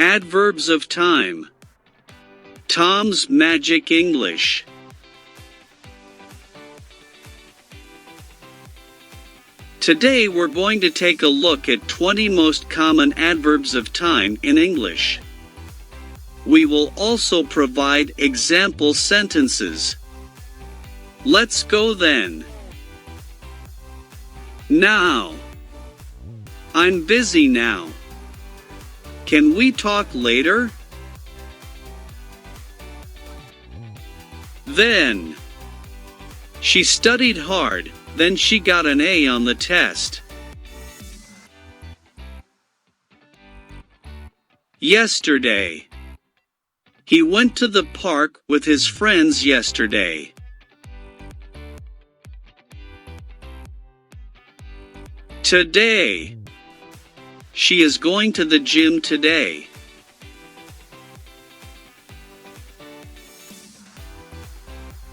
Adverbs of time. Tom's Magic English. Today we're going to take a look at 20 most common adverbs of time in English. We will also provide example sentences. Let's go then. Now. I'm busy now. Can we talk later? Then. She studied hard, then she got an A on the test. Yesterday. He went to the park with his friends yesterday. Today. She is going to the gym today.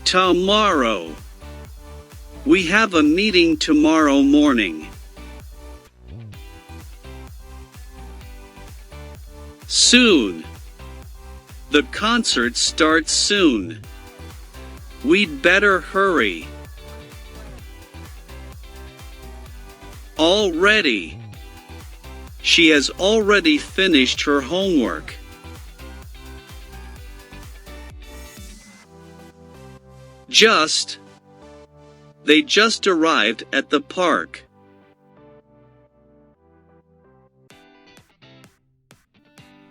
Tomorrow. We have a meeting tomorrow morning. Soon. The concert starts soon. We'd better hurry. Already. She has already finished her homework. Just. They just arrived at the park.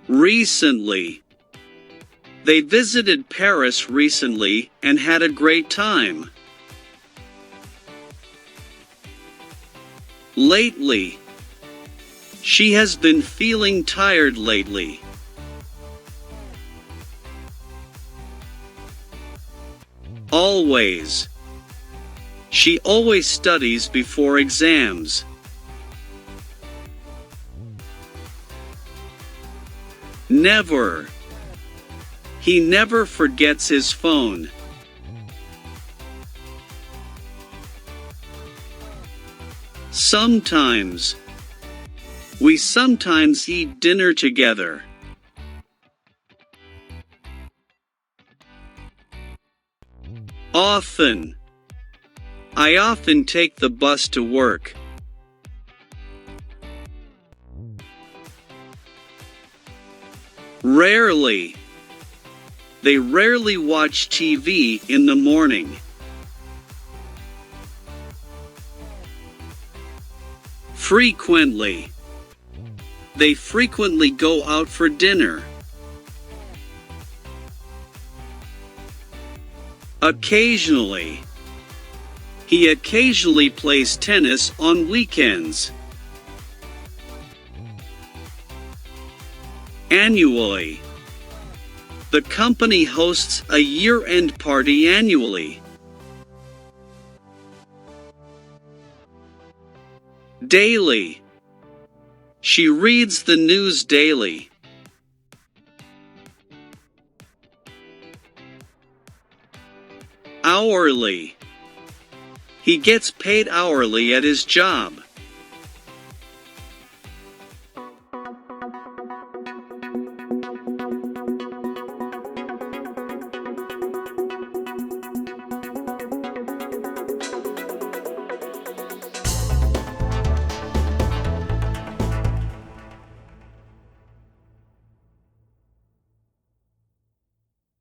Recently. They visited Paris recently and had a great time. Lately. She has been feeling tired lately. Always. She always studies before exams. Never. He never forgets his phone. Sometimes. We sometimes eat dinner together. Often. I often take the bus to work. Rarely. They rarely watch TV in the morning. Frequently. They frequently go out for dinner. Occasionally. He occasionally plays tennis on weekends. Annually. The company hosts a year-end party annually. Daily. She reads the news daily. Hourly. He gets paid hourly at his job.